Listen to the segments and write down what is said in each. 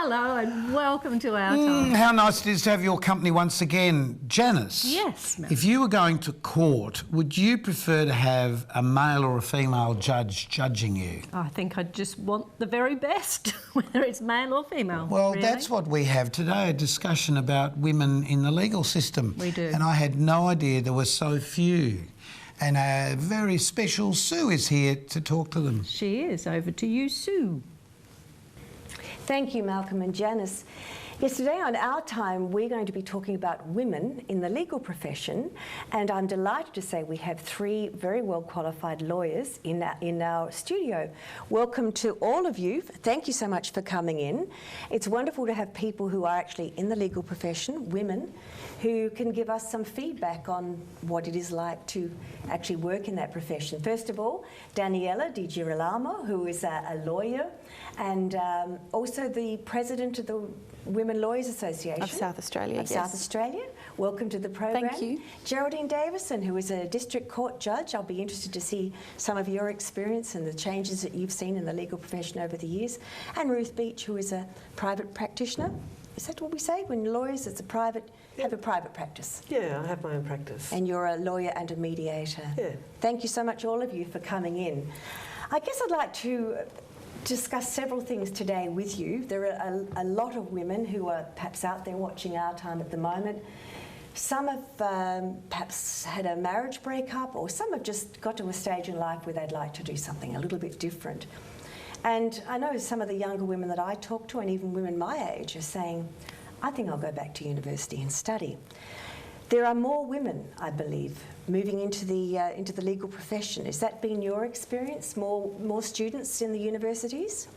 Hello and welcome to our time. How nice it is to have your company once again. Janice. Yes, ma'am. If you were going to court, would you prefer to have a male or a female judge judging you? I think I just want the very best, whether it's male or female. Well, really. that's what we have today, a discussion about women in the legal system. We do. And I had no idea there were so few. And a very special Sue is here to talk to them. She is. Over to you, Sue. Thank you, Malcolm and Janice. Yes, today on Our Time, we're going to be talking about women in the legal profession, and I'm delighted to say we have three very well-qualified lawyers in our studio. Welcome to all of you. Thank you so much for coming in. It's wonderful to have people who are actually in the legal profession, women, who can give us some feedback on what it is like to actually work in that profession. First of all, Daniela Di Girolamo, who is a lawyer and also the president of the Women Lawyers Association of South Australia. South Australia. Welcome to the program. Thank you. Geraldine Davison, who is a district court judge. I'll be interested to see some of your experience and the changes that you've seen in the legal profession over the years. And Ruth Beach, who is a private practitioner. Is that what we say when lawyers have a private practice? Yeah, I have my own practice. And you're a lawyer and a mediator. Yeah. Thank you so much, all of you, for coming in. I guess I'd like to discuss several things today with you. There are a lot of women who are perhaps out there watching Our Time at the moment. Some have perhaps had a marriage breakup, or some have just got to a stage in life where they'd like to do something a little bit different. And I know some of the younger women that I talk to, and even women my age, are saying, I think I'll go back to university and study. There are more women, I believe, moving into the legal profession. Has that been your experience? More students in the universities?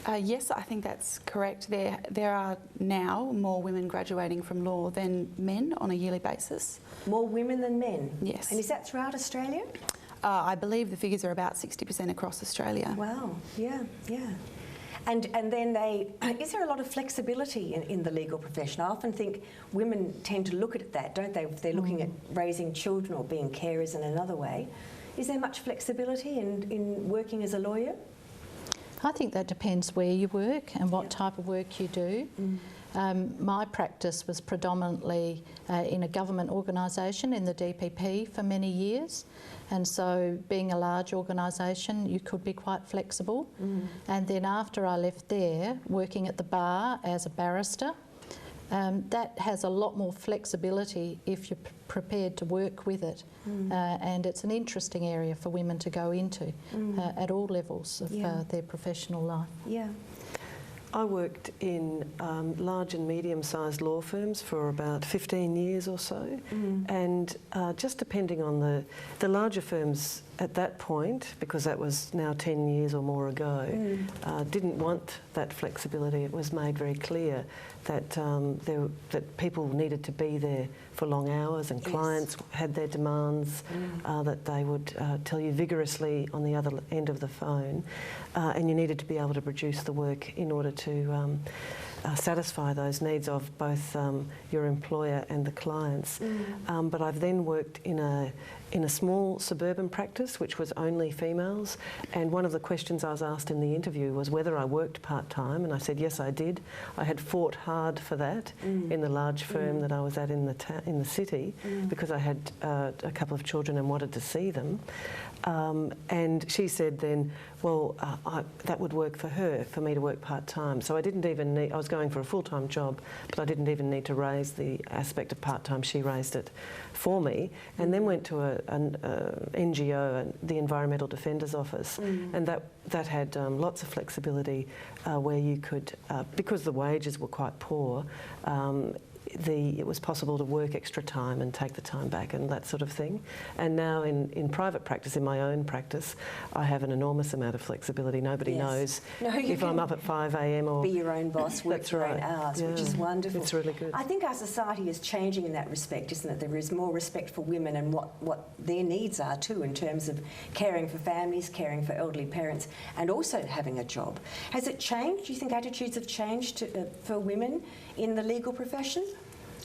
Yes, I think that's correct. There are now more women graduating from law than men on a yearly basis. More women than men? Yes. And is that throughout Australia? I believe the figures are about 60% across Australia. Wow, yeah. And then is there a lot of flexibility in the legal profession? I often think women tend to look at that, don't they? If they're looking at raising children or being carers in another way. Is there much flexibility in working as a lawyer? I think that depends where you work and what type of work you do. My practice was predominantly in a government organisation in the DPP for many years, and so being a large organisation you could be quite flexible. And then after I left there, working at the bar as a barrister, that has a lot more flexibility if you're prepared to work with it, and it's an interesting area for women to go into at all levels of their professional life. Yeah. I worked in large and medium-sized law firms for about 15 years or so, and just depending on the larger firms at that point, because that was now 10 years or more ago, didn't want that flexibility. It was made very clear that that people needed to be there for long hours, and clients had their demands that they would tell you vigorously on the other end of the phone, and you needed to be able to produce the work in order to satisfy those needs of both your employer and the clients. But I've then worked in a small suburban practice which was only females, and one of the questions I was asked in the interview was whether I worked part-time, and I said yes, I did. I had fought hard for that in the large firm that I was at in the city, because I had a couple of children and wanted to see them. And she said then, well, that would work for her, for me to work part-time. So I didn't even need, I was going for a full-time job, but I didn't even need to raise the aspect of part-time. She raised it for me, and then went to an NGO, the Environmental Defenders Office, and that had lots of flexibility where you could, because the wages were quite poor, it was possible to work extra time and take the time back and that sort of thing. And now in private practice, in my own practice, I have an enormous amount of flexibility. Nobody knows if I'm up at 5 a.m. or... Be your own boss, work your own hours, which is wonderful. It's really good. I think our society is changing in that respect, isn't it? There is more respect for women and what their needs are too, in terms of caring for families, caring for elderly parents, and also having a job. Has it changed? Do you think attitudes have changed for women in the legal profession?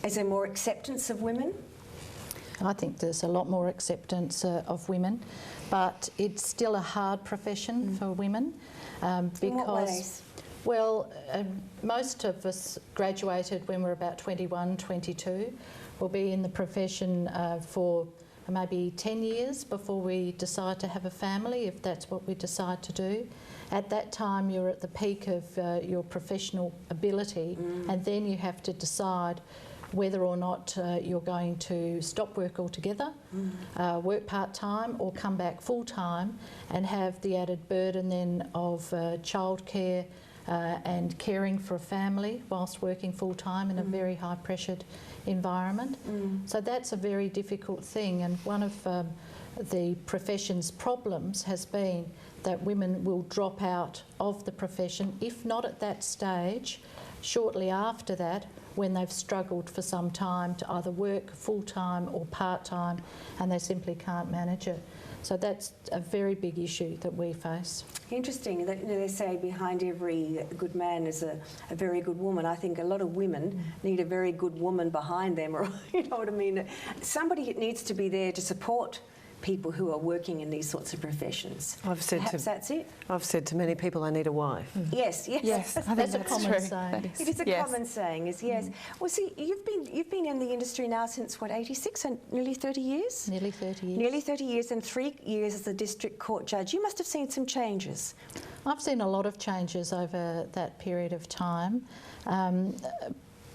Is there more acceptance of women? I think there's a lot more acceptance of women, but it's still a hard profession for women In what ways? Well, most of us graduated when we're about 21, 22. We'll be in the profession for maybe 10 years before we decide to have a family, if that's what we decide to do. At that time, you're at the peak of your professional ability, and then you have to decide whether or not you're going to stop work altogether, work part-time, or come back full-time and have the added burden then of childcare and caring for a family whilst working full-time in a very high-pressured environment. So that's a very difficult thing, and one of the profession's problems has been that women will drop out of the profession, if not at that stage, shortly after that, when they've struggled for some time to either work full-time or part-time and they simply can't manage it. So that's a very big issue that we face. Interesting that they say behind every good man is a very good woman. I think a lot of women need a very good woman behind them, or you know what I mean? Somebody needs to be there to support people who are working in these sorts of professions. Perhaps that's it. I've said to many people, I need a wife. Yes. Yes, I think That's a that's common true. saying. It is a Yes. common saying, is yes. Well, see, you've been in the industry now since what, 86, and nearly 30 years? Nearly 30 years. Nearly 30 years, and 3 years as a district court judge. You must have seen some changes. I've seen a lot of changes over that period of time.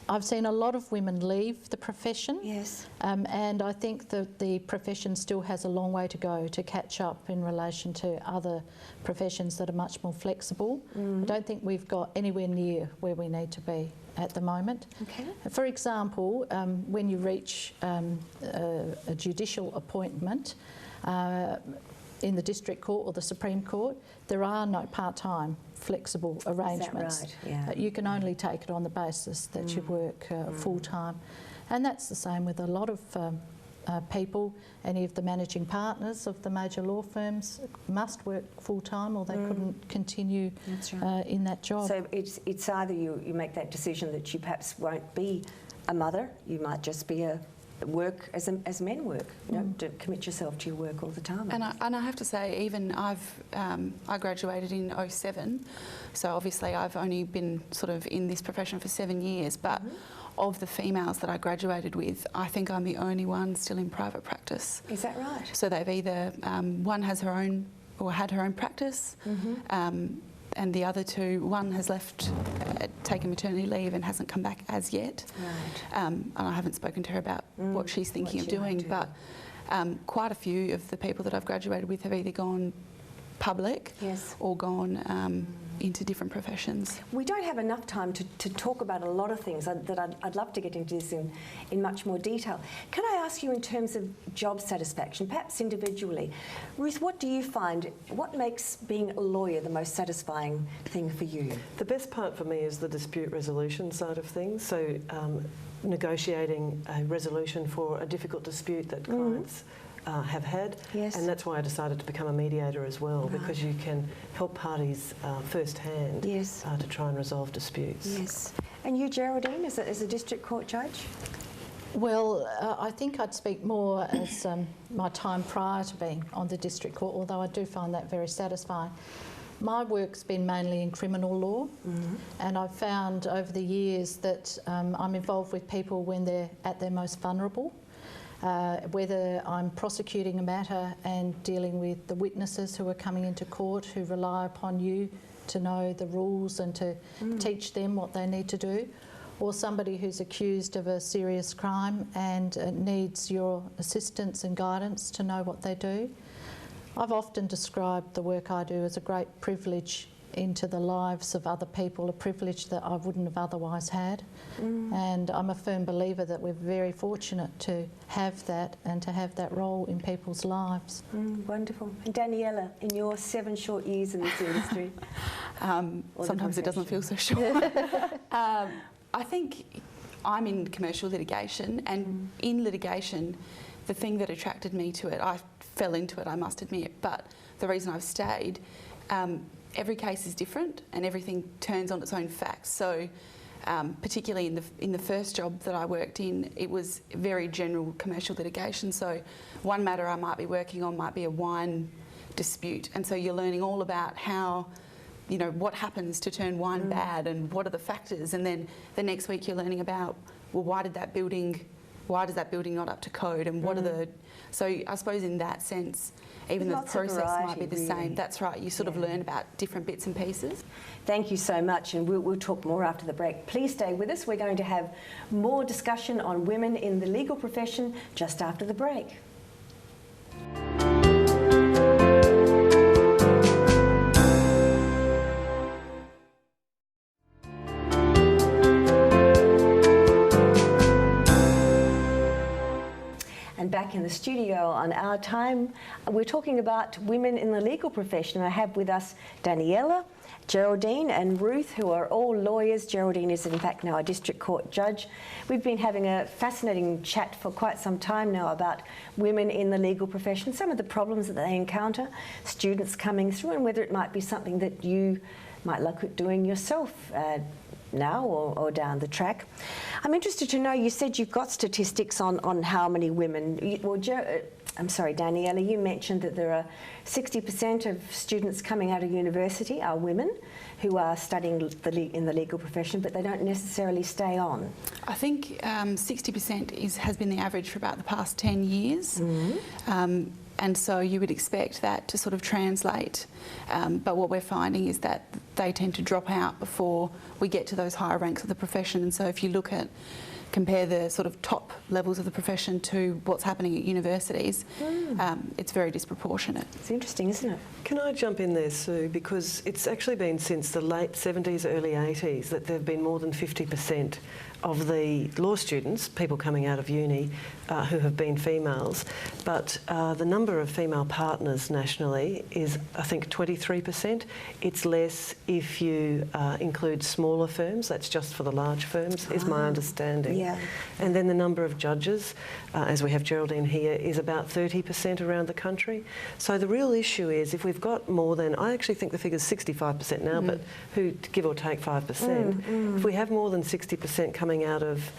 I've seen a lot of women leave the profession. Yes. And I think that the profession still has a long way to go to catch up in relation to other professions that are much more flexible. I don't think we've got anywhere near where we need to be at the moment. Okay. For example, when you reach a judicial appointment in the District Court or the Supreme Court, there are no part-time flexible arrangements. right? Yeah. You can only take it on the basis that you work full-time. And that's the same with a lot of people. Any of the managing partners of the major law firms must work full-time, or they couldn't continue That's right. in that job. So it's either you make that decision that you perhaps won't be a mother, you might just be a work as men work, you know, to commit yourself to your work all the time. And I have to say, even I graduated in 07, so obviously I've only been sort of in this profession for 7 years, but of the females that I graduated with, I think I'm the only one still in private practice. Is that right? So they've either, one has her own or had her own practice, and the other two, one has left, taken maternity leave and hasn't come back as yet. Right. And I haven't spoken to her about what she's thinking of she might doing, do. but quite a few of the people that I've graduated with have either gone public Yes. or gone into different professions. We don't have enough time to talk about a lot of things that I'd love to get into this in much more detail. Can I ask you in terms of job satisfaction, perhaps individually? Ruth, what do you find, what makes being a lawyer the most satisfying thing for you? The best part for me is the dispute resolution side of things. So negotiating a resolution for a difficult dispute that clients have had. Yes. And that's why I decided to become a mediator as well, because you can help parties firsthand Yes. to try and resolve disputes. Yes. And you, Geraldine, as a district court judge? Well, I think I'd speak more as my time prior to being on the District Court, although I do find that very satisfying. My work's been mainly in criminal law, and I've found over the years that I'm involved with people when they're at their most vulnerable. Whether I'm prosecuting a matter and dealing with the witnesses who are coming into court who rely upon you to know the rules and to teach them what they need to do, or somebody who's accused of a serious crime and needs your assistance and guidance to know what they do. I've often described the work I do as a great privilege into the lives of other people, a privilege that I wouldn't have otherwise had. And I'm a firm believer that we're very fortunate to have that and to have that role in people's lives. Wonderful. And Daniela, in your 7 short years in this industry? Or the Sometimes it doesn't feel so short. I think I'm in commercial litigation, and in litigation, the thing that attracted me to it, I fell into it, I must admit, but the reason I've stayed, every case is different and everything turns on its own facts. So particularly in the first job that I worked in, it was very general commercial litigation. So one matter I might be working on might be a wine dispute, and so you're learning all about how you know, what happens to turn wine bad and what are the factors, and then the next week you're learning about, well, why does that building not up to code, and what are the... So I suppose in that sense, even though the Lots of process might be variety, the really. same, that's right, you sort of learn about different bits and pieces. Thank you so much, and we'll talk more after the break. Please stay with us. We're going to have more discussion on women in the legal profession just after the break. And back in the studio on Our Time, we're talking about women in the legal profession. I have with us Daniela, Geraldine and Ruth, who are all lawyers. Geraldine is in fact now a district court judge. We've been having a fascinating chat for quite some time now about women in the legal profession, some of the problems that they encounter, students coming through, and whether it might be something that you might look at doing yourself now or down the track. I'm interested to know, you said you've got statistics on how many women, I'm sorry, Daniela, you mentioned that there are 60% of students coming out of university are women who are studying in the legal profession, but they don't necessarily stay on. I think 60% has been the average for about the past 10 years. And so you would expect that to sort of translate. But what we're finding is that they tend to drop out before we get to those higher ranks of the profession. And so if you compare the sort of top levels of the profession to what's happening at universities, it's very disproportionate. It's interesting, isn't it? Can I jump in there, Sue? Because it's actually been since the late 70s, early 80s that there have been more than 50% of the law students, people coming out of uni, who have been females. But the number of female partners nationally is, I think, 23%. It's less if you include smaller firms. That's just for the large firms, is my understanding. Yeah. And then the number of judges, as we have Geraldine here, is about 30% around the country. So the real issue is if we've got more than, I actually think the figure's 65% now, but who give or take 5%. If we have more than 60% coming out of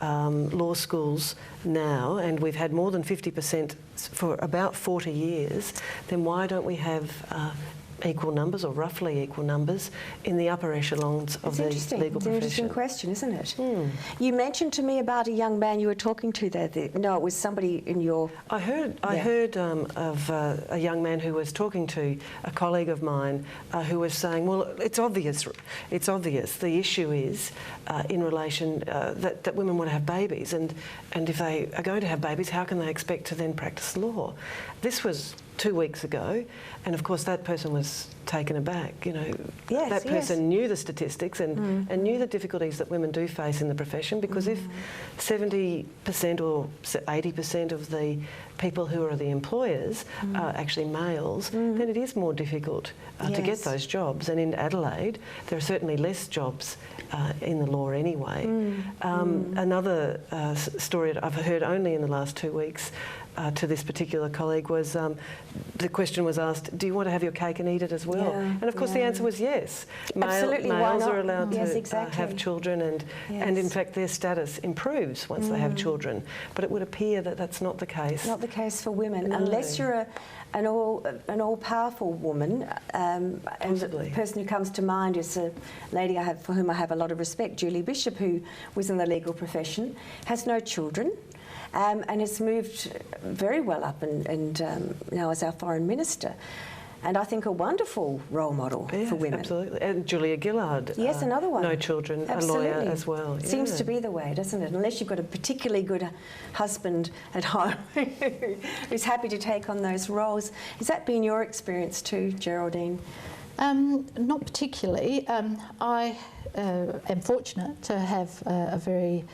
law schools now, and we've had more than 50% for about 40 years, then why don't we have equal numbers, or roughly equal numbers, in the upper echelons of the legal It's an profession? interesting question, isn't it? You mentioned to me about a young man you were talking to there. No, it was somebody in your... I heard of a young man who was talking to a colleague of mine who was saying, well, it's obvious. The issue is in relation that women want to have babies, and if they are going to have babies, how can they expect to then practice law? This was 2 weeks ago, and of course that person was taken aback. You know, that person knew the statistics and knew the difficulties that women do face in the profession, because if 70% or 80% of the people who are the employers are actually males, then it is more difficult to get those jobs. And in Adelaide, there are certainly less jobs in the law anyway. Another story that I've heard only in the last 2 weeks to this particular colleague was the question was asked, do you want to have your cake and eat it as well? And of course the answer was yes. Absolutely, why Males not? are allowed Yes, to exactly. have children, and in fact their status improves once they have children. But it would appear that that's not the case. Not the case for women, No. unless you're an all-powerful woman. And Possibly. the person who comes to mind is a lady for whom I have a lot of respect, Julie Bishop, who was in the legal profession, has no children, and has moved very well up and now is our foreign minister. And I think a wonderful role model for women. Absolutely. And Julia Gillard. Yes, another one. No children, Absolutely. a lawyer as well. Seems Yeah. to be the way, doesn't it? Unless you've got a particularly good husband at home who's happy to take on those roles. Has that been your experience too, Geraldine? Not particularly. I am fortunate to have a very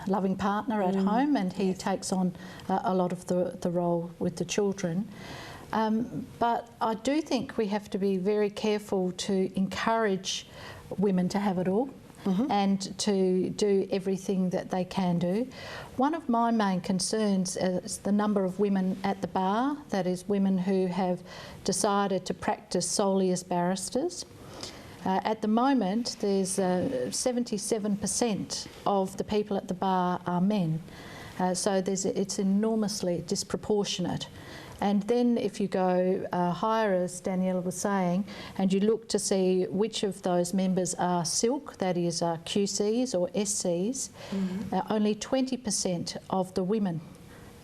loving partner at home, and he takes on a lot of the role with the children. But I do think we have to be very careful to encourage women to have it all. And to do everything that they can do. One of my main concerns is the number of women at the bar, that is women who have decided to practice solely as barristers. At the moment, there's 77% of the people at the bar are men. So it's enormously disproportionate. And then if you go higher, as Daniela was saying, and you look to see which of those members are silk, that is QCs or SCs, only 20% of the women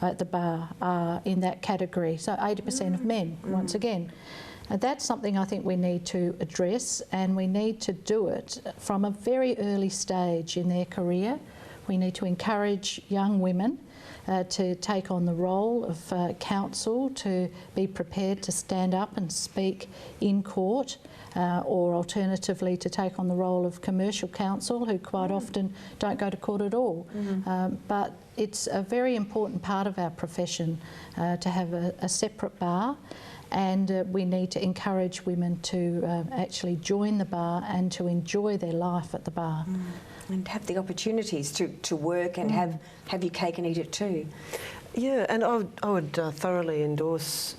at the bar are in that category, so 80% of men, once again. And that's something I think we need to address, and we need to do it from a very early stage in their career. We need to encourage young women to take on the role of counsel, to be prepared to stand up and speak in court, or alternatively to take on the role of commercial counsel, who quite often don't go to court at all. But it's a very important part of our profession to have a separate bar, and we need to encourage women to actually join the bar and to enjoy their life at the bar. And have the opportunities to work and have your cake and eat it too. Yeah, and I would thoroughly endorse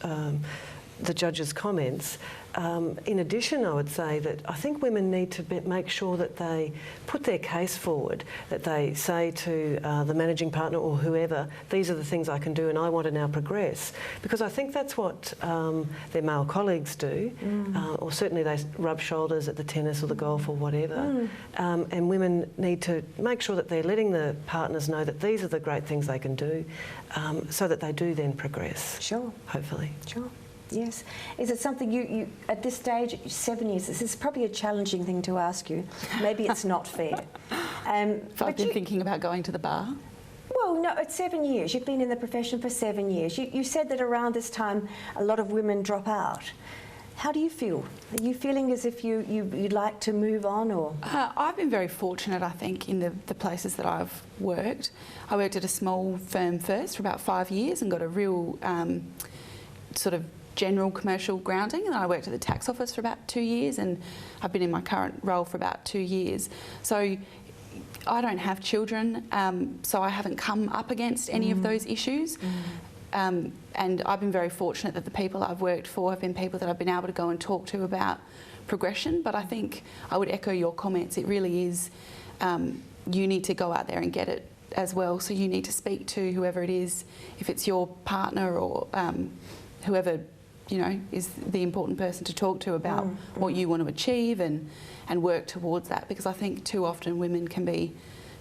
the judge's comments. In addition, I would say that I think women need to make sure that they put their case forward, that they say to the managing partner or whoever, these are the things I can do and I want to now progress. Because I think that's what their male colleagues do, or certainly they rub shoulders at the tennis or the golf or whatever. And women need to make sure that they're letting the partners know that these are the great things they can do, so that they do then progress. Sure. Hopefully. Sure. Yes. Is it something you at this stage, 7 years, this is probably a challenging thing to ask you. Maybe it's not fair. I've been thinking about going to the bar. Well, no, it's 7 years. You've been in the profession for 7 years. You said that around this time a lot of women drop out. How do you feel? Are you feeling as if you'd like to move on, or? I've been very fortunate, I think, in the places that I've worked. I worked at a small firm first for about 5 years and got a real sort of general commercial grounding, and I worked at the tax office for about 2 years, and I've been in my current role for about 2 years. So I don't have children, so I haven't come up against any of those issues. And I've been very fortunate that the people I've worked for have been people that I've been able to go and talk to about progression. But I think I would echo your comments. It really is, you need to go out there and get it as well. So you need to speak to whoever it is, if it's your partner or whoever, you know, is the important person to talk to about what you want to achieve and work towards that. Because I think too often women can be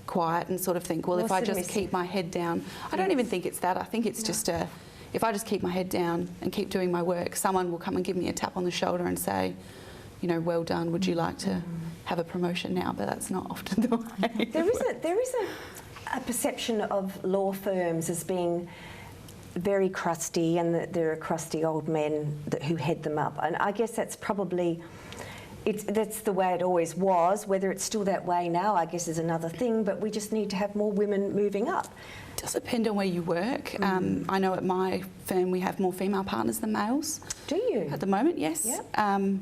quiet and sort of think, well, if I just keep my head down. I don't even think it's that. I think it's just if I just keep my head down and keep doing my work, someone will come and give me a tap on the shoulder and say, you know, well done, would you like to have a promotion now? But that's not often the way. There is a perception of law firms as being very crusty, and that there are crusty old men who head them up. And I guess that's probably, that's the way it always was. Whether it's still that way now, I guess, is another thing, but we just need to have more women moving up. It does depend on where you work. I know at my firm we have more female partners than males. Do you? At the moment, yes. Yep.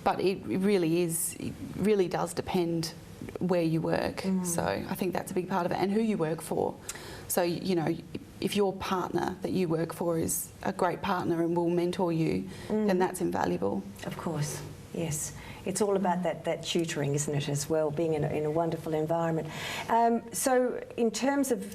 But it really does depend where you work. So I think that's a big part of it, and who you work for. So, you know, if your partner that you work for is a great partner and will mentor you, then that's invaluable. Of course, yes. It's all about that tutoring, isn't it, as well, being in a wonderful environment. So in terms of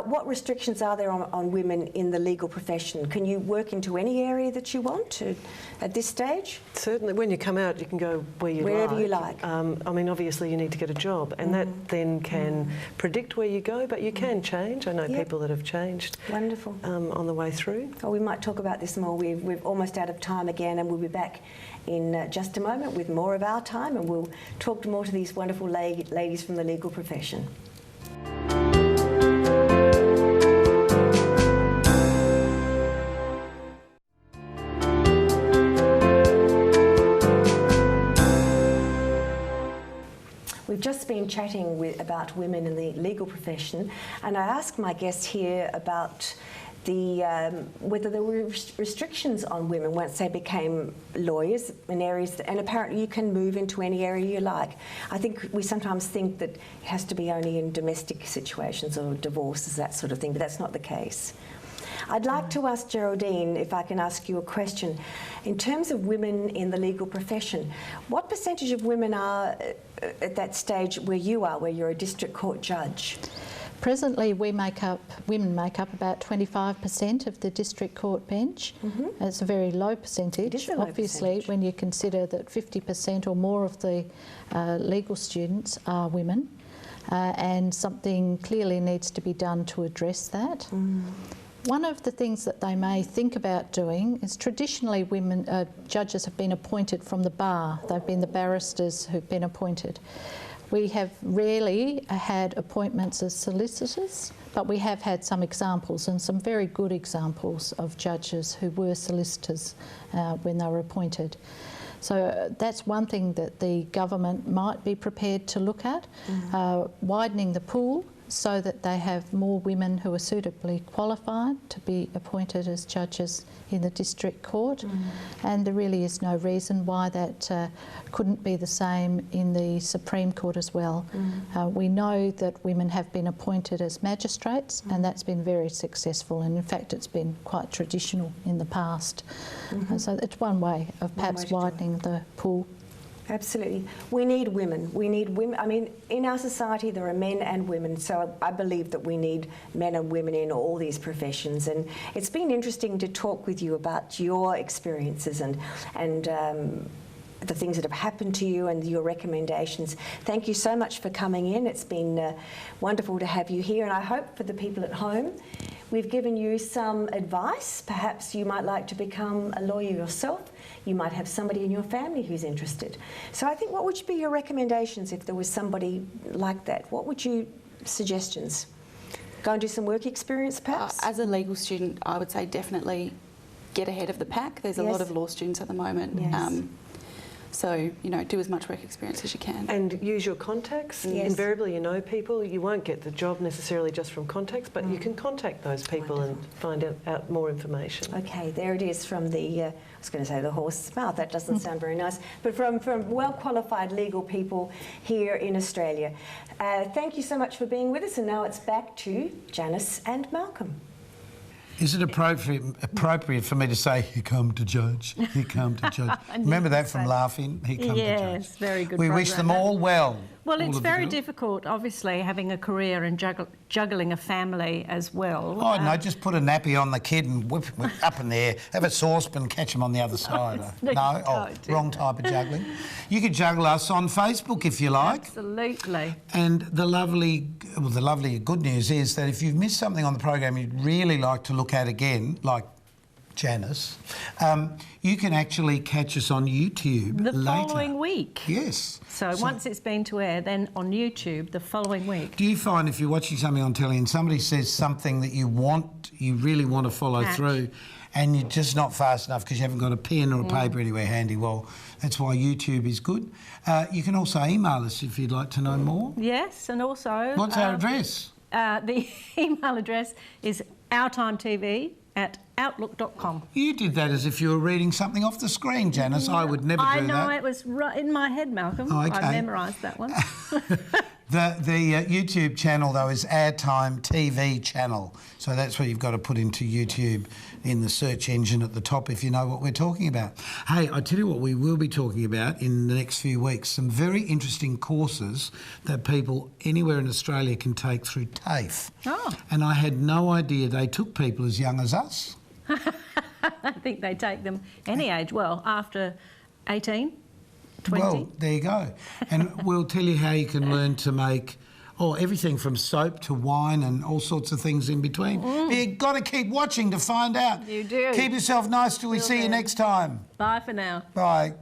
what restrictions are there on women in the legal profession? Can you work into any area that you want to at this stage? Certainly. When you come out, you can go wherever you like. I mean, obviously you need to get a job, and that then can predict where you go, but you can change. I know people that have changed. Wonderful. On the way through. Well, we might talk about this more. We're almost out of time again, and we'll be back in just a moment with more of our time, and we'll talk more to these wonderful ladies from the legal profession. We've just been chatting about women in the legal profession, and I asked my guests here about whether there were restrictions on women once they became lawyers in areas, and apparently you can move into any area you like. I think we sometimes think that it has to be only in domestic situations or divorces, that sort of thing, but that's not the case. I'd like to ask Geraldine, if I can ask you a question. In terms of women in the legal profession, what percentage of women are at that stage where you are, where you're a district court judge? Presently, women make up about 25% of the district court bench. It's a very low percentage. It is a low Obviously, percentage. when you consider that 50% or more of the legal students are women, and something clearly needs to be done to address that. One of the things that they may think about doing is traditionally judges have been appointed from the bar. They've been the barristers who've been appointed. We have rarely had appointments as solicitors, but we have had some examples, and some very good examples of judges who were solicitors when they were appointed. So that's one thing that the government might be prepared to look at, widening the pool so that they have more women who are suitably qualified to be appointed as judges in the district court. And there really is no reason why that couldn't be the same in the Supreme Court as well. We know that women have been appointed as magistrates, and that's been very successful, and in fact it's been quite traditional in the past. So it's one way of perhaps widening the pool. Absolutely. We need women. We need women. I mean, in our society there are men and women, so I believe that we need men and women in all these professions. And it's been interesting to talk with you about your experiences and the things that have happened to you and your recommendations. Thank you so much for coming in. It's been wonderful to have you here, and I hope for the people at home we've given you some advice. Perhaps you might like to become a lawyer yourself. You might have somebody in your family who's interested. So I think, what would be your recommendations if there was somebody like that? What would you suggestions? Go and do some work experience, perhaps? As a legal student, I would say definitely get ahead of the pack. There's a lot of law students at the moment. Yes. So, you know, do as much work experience as you can. And use your contacts. Yes. Invariably, you know people. You won't get the job necessarily just from contacts, but you can contact those people and find out more information. Okay, there it is from the, I was going to say the horse's mouth, that doesn't sound very nice, but from well-qualified legal people here in Australia. Thank you so much for being with us, and now it's back to Janice and Malcolm. Is it appropriate for me to say, "Here come to judge, here come to judge"? Remember that from Laughing? Here come to judge. Yes, very good. We wish them all well. Well, all it's of the very girls. difficult, obviously, having a career and juggling a family as well. Oh, no, just put a nappy on the kid and whip up in there, have a saucepan, catch him on the other side. No, No? you Oh, don't do wrong type of juggling. You could juggle us on Facebook if you like. Absolutely. And the lovely good news is that if you've missed something on the program you'd really like to look at again, like Janice, you can actually catch us on YouTube The later. following week. Yes. So once it's been to air, then on YouTube the following week. Do you find if you're watching something on telly and somebody says something that you really want to follow Catch. through, and you're just not fast enough because you haven't got a pen or a paper anywhere handy? Well, that's why YouTube is good. You can also email us if you'd like to know more. Yes, and also... What's our address? The email address is ourtimetv@outlook.com. You did that as if you were reading something off the screen, Janice. I would never do I that. know, it was right in my head, Malcolm. Oh, okay. I memorised that one. The YouTube channel, though, is Airtime TV channel. So that's what you've got to put into YouTube in the search engine at the top if you know what we're talking about. Hey, I tell you what we will be talking about in the next few weeks, some very interesting courses that people anywhere in Australia can take through TAFE. Oh. And I had no idea they took people as young as us. I think they take them any age, well, after 18, 20. Well, there you go. And we'll tell you how you can learn to make everything from soap to wine and all sorts of things in between. But you've got to keep watching to find out. You do. Keep yourself nice till we see you next time. Bye for now. Bye.